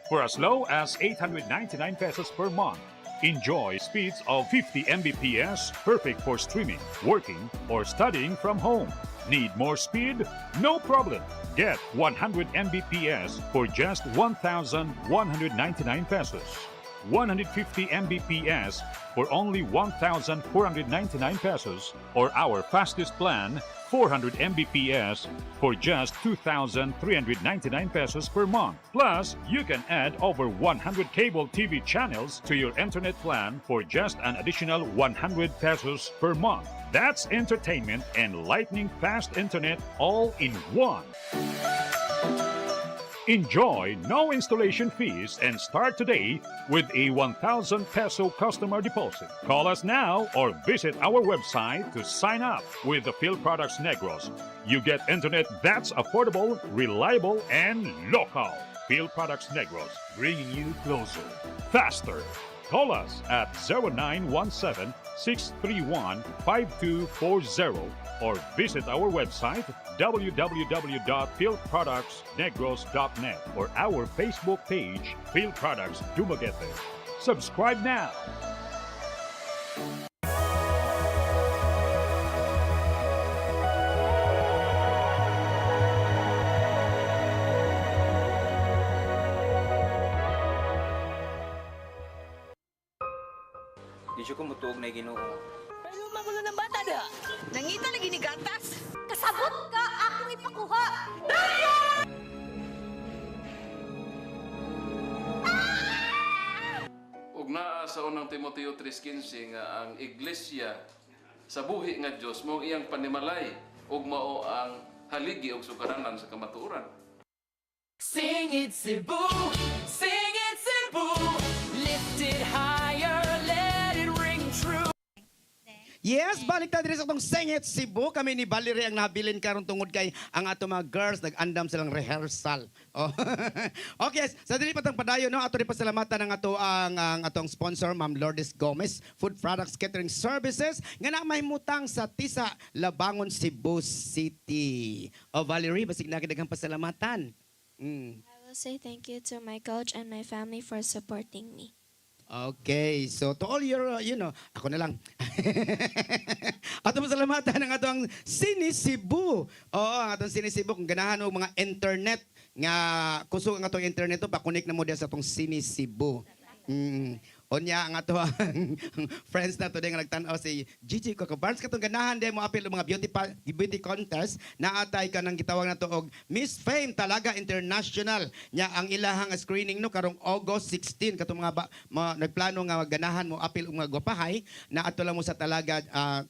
For as low as 899 pesos per month, enjoy speeds of 50 Mbps, perfect for streaming, working, or studying from home. Need more speed? No problem. Get 100 Mbps for just 1,199 pesos. 150 Mbps for only 1,499 pesos, or our fastest plan, 400 Mbps for just 2,399 pesos per month. Plus, you can add over 100 cable TV channels to your internet plan for just an additional 100 pesos per month. That's entertainment and lightning fast internet all in one. Enjoy no installation fees and start today with a 1,000 peso customer deposit. Call us now or visit our website to sign up with the Phil Products Negros. You get internet that's affordable, reliable, and local. Phil Products Negros, bringing you closer, faster, Call us at 0917-631-5240 or visit our website www.philproductsnegros.net or our Facebook page, Phil Products Dumaguete. Subscribe now. Di siya ko mutuog na ginoo. Pero magulo ng bata da. Nangita lagi ni gatas. Kasabot ka akong ipakuha. Ug naa sa unang Timoteo 3:15 nga ang iglesia sa buhi nga Dios mao iyang panimalay ug mao ang haligi ug sukaranan sa kamatuoran. Sing it Cebu, lift it higher, let it ring true. Yes, balik tayo diri sa itong Singit Cebu. Kami ni Valerie ang nabilin karon tungod kay ang ato mga girls nag-andam silang rehearsal. Oh. Okay, sa dili patang padayon no, ato rin pasalamatan ang ato ang atong sponsor Ma'am Lourdes Gomez, Food Products Catering Services nga na mahimutang sa Tisa, Labangon, Cebu City. Oh, Valerie, basig na kidaghang pasalamatan. I will say thank you to my coach and my family for supporting me. Okay, so to all your, ako na lang. Ato pasalamatan ang atong Sini Cebu. Oo, ang atong Sini Cebu, kung ganahan o mga internet, nga kusog ang atong internet to, pakunik na mo diya sa atong Sini Cebu. Onya ang ato ang friends na to din nga nagtanaw si Gigi Coco Barnes katong ganahan din mo apil mga beauty contest na atay ka nang gitawag na to og Miss Fame talaga international nya ang ilahang screening no karong August 16 katong mga nagplano nga ganahan mo apil og mga gwapahay na ato lang mo sa talaga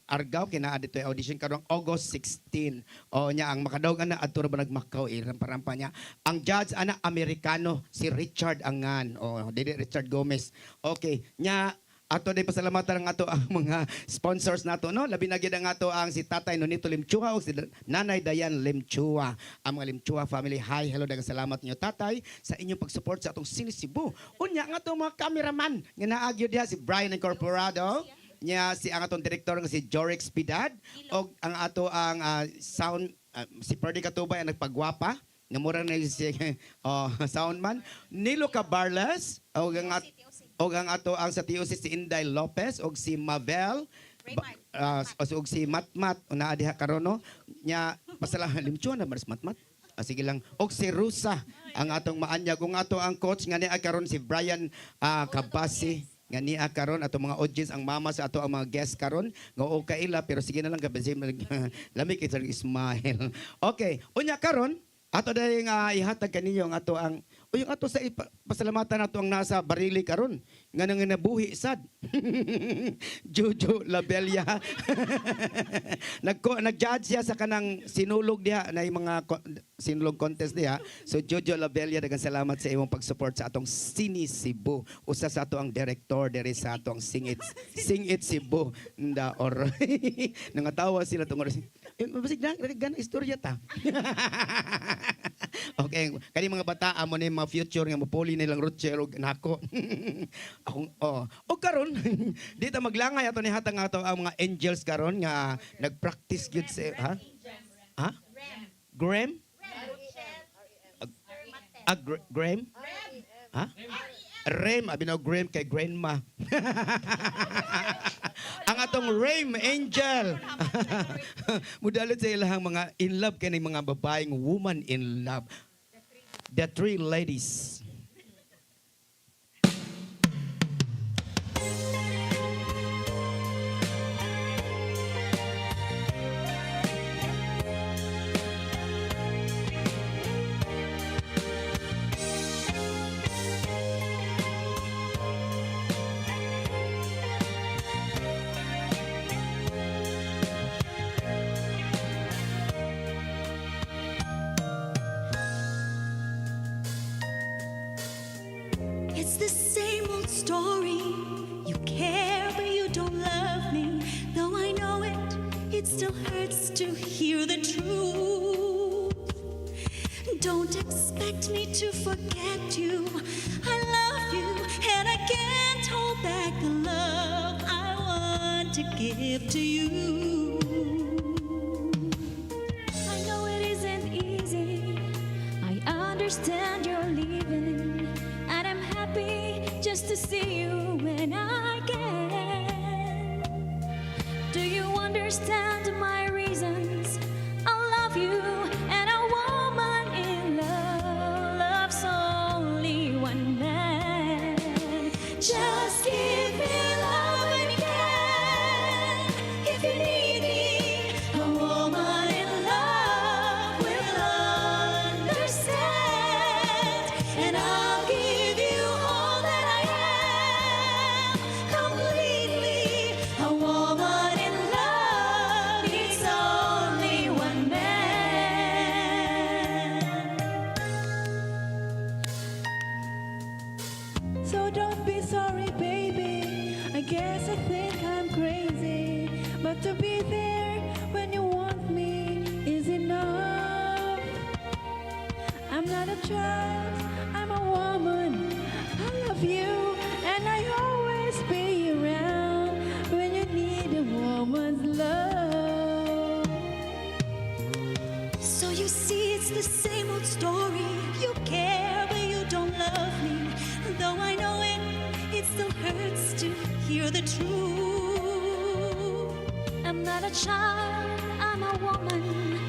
Argao kina adto audition karong August 16 o nya ang makadaog na adto ba nagmakaw rampa nya ang judge ana Amerikano si Richard Angan dili Richard Gomez. Okay, nya ato din pasalamatan ang ato ang mga sponsors nato no. Labi na gid ang ato ang si Tatay Nonito Limchua o si Nanay Dayan Limchua. Ang mga Limchua family, hi, hello, daghang salamat ninyo Tatay sa inyong pag-support sa atong Sini Cebu. Unya ang atong mga cameraman nga naagyo diha si Brian Incorporado. Nya si ang atong direktor nga si Jorix Pidad o ang ato ang sound si Perdy Katubay ang nagpagwapa. Namura na si soundman Nilo Cabarles o ang ato ang sa TOC si Inday Lopez o si Mavel o si Matmat o naa diha karon no nya pasalamat limcho na mas Matmat sige lang o si Rusa ang atong maanyag kung ato ang coach nga niya karon si Brian Kabasi nga niya karon ato mga audience ang mama sa ato ang mga guest karon nga okay ila pero sige na lang kabasi lamig itong smile. Okay unya karon ato dahil ihatag kaninyo ang ato ang yung ato sa pasalamatan nato ang nasa barili karon nga nang nabuhi sad. Jojo Labella. Nag-judge siya sa kanang sinulog diha na yung mga sinulog contest diha. So Jojo Labella daghang salamat sa imong pag-support sa atong Sini Cebu. Usa sa ato ang director diri sa atong Sing It Cebu. Or nangatawa sila tungod mabasig na gan istorya ta. Okay, kani mga bata amo ni mga future nga mopuli nilang Rochelle og nako. Akong o karon di ta maglangay ato ni hatang ato ang mga angels karon nga nagpractice gyud sa Graham? Graham? Rem, abinaw Graham kay grandma. Ang atong Rem Angel. Mudalot sa ilahang mga in love kaning mga babaeng woman in love. The three ladies. It's the same old story. You care, but you don't love me. Though I know it, it still hurts to hear the truth. Don't expect me to forget you. I love you, and I can't hold back the love I want to give to you. I know it isn't easy. I understand you're leaving, and I'm happy just to see you when I can. Do you understand my reasons? I love you, and a woman in love loves only one man. Just give me love when you can. If you need me, a woman in love will understand, and I'll give you all that I am completely. A woman in love needs only one man. So don't be sorry, baby. I guess I think I'm crazy. But to be there when you want me is enough. I'm not a child, I'm a woman. I love you, and I always be around when you need a woman's love. So you see, it's the same old story. You care, but you don't love me. Though I know it still hurts to hear the truth. I'm not a child, I'm a woman.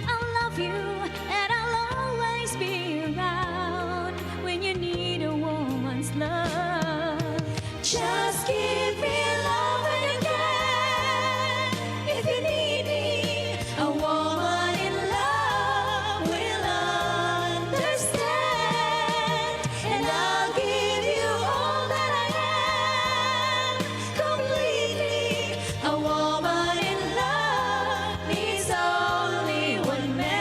I love you, and I'll always be around when you need a woman's love. Just give me love when you can. If you need me, a woman in love will understand, and I'll give you all that I am completely. A woman in love needs only one man.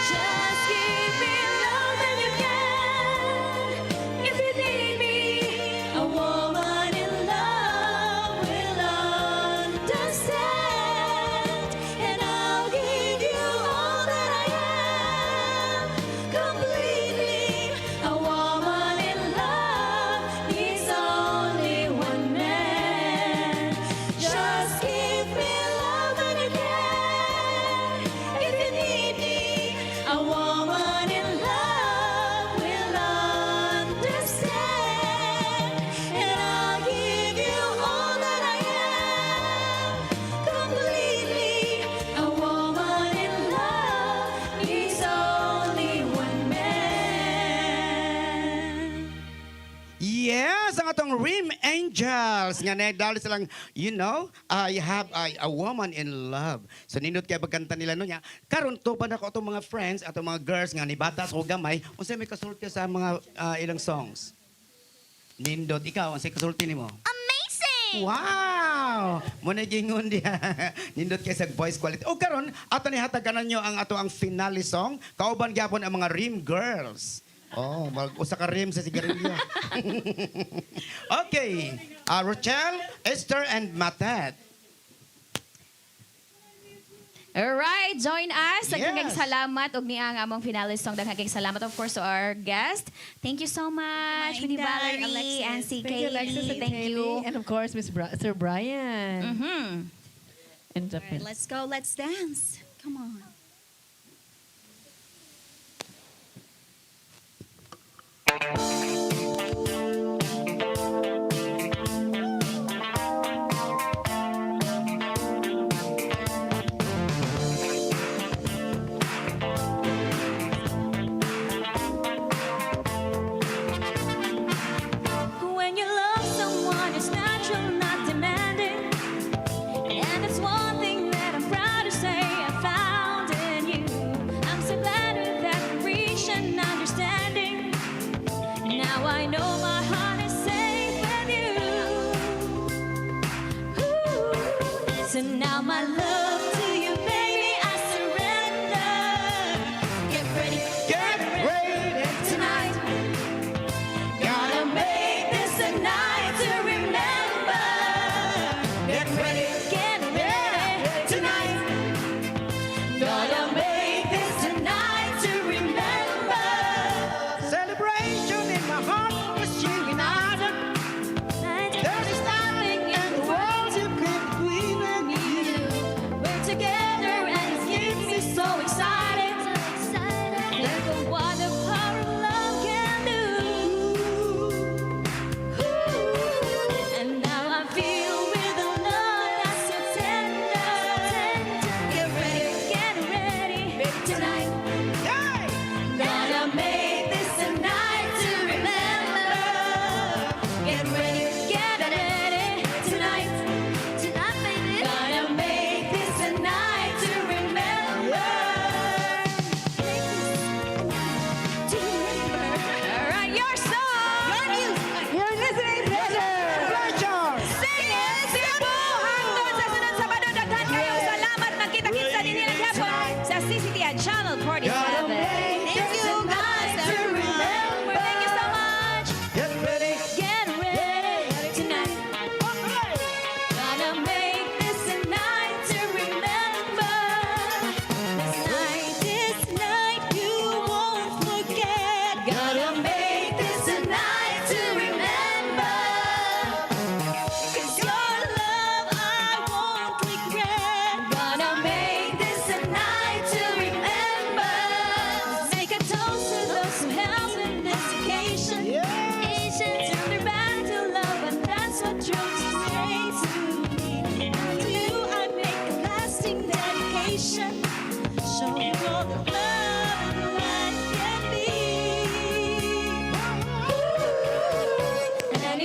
Just give me love when you can. If you need me, a woman in love will understand, and I'll give you all that I am completely. A woman in love needs only one man. Just give me love when you can. If you need me, a woman in love will understand, and I'll give you all that I am completely. A woman in love needs only one man. Yes, ang atong Rim Angels nga dahil silang, I have a woman in love. So nindot kay pagkanta nila no niya. Karon to pa nako atong mga friends, atong mga girls nga ni bata o gamay, unsay may kasulti sa mga ilang songs. Nindot ikaw, unsay kasulti nimo? Amazing! Wow! Muna gingon diha. Nindot kay sa voice quality. O karon ato ni hatag kananyo ang ato ang finale song. Kauban gyapon ang mga Rim Girls. Oh, mag-usa ka rim sa sigarilyo. Okay. Rochelle, Esther, and Matet. Alright, join us. Daghang Yes. salamat og niang among finalist song. Daghang salamat of course to our guest. Thank you so much, Winnie Inday, Valerie and Alexis. CK. Thank you, Alexis and Thank you. Haley. And of course, Sir Brian. Mhm. And Japan. Let's go, let's dance. Come on. When you love someone, it's natural, not demanding. And it's one thing that I'm proud to say I found in you. I'm so glad that we reached an understanding. Now I know my heart is safe with you.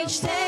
each day.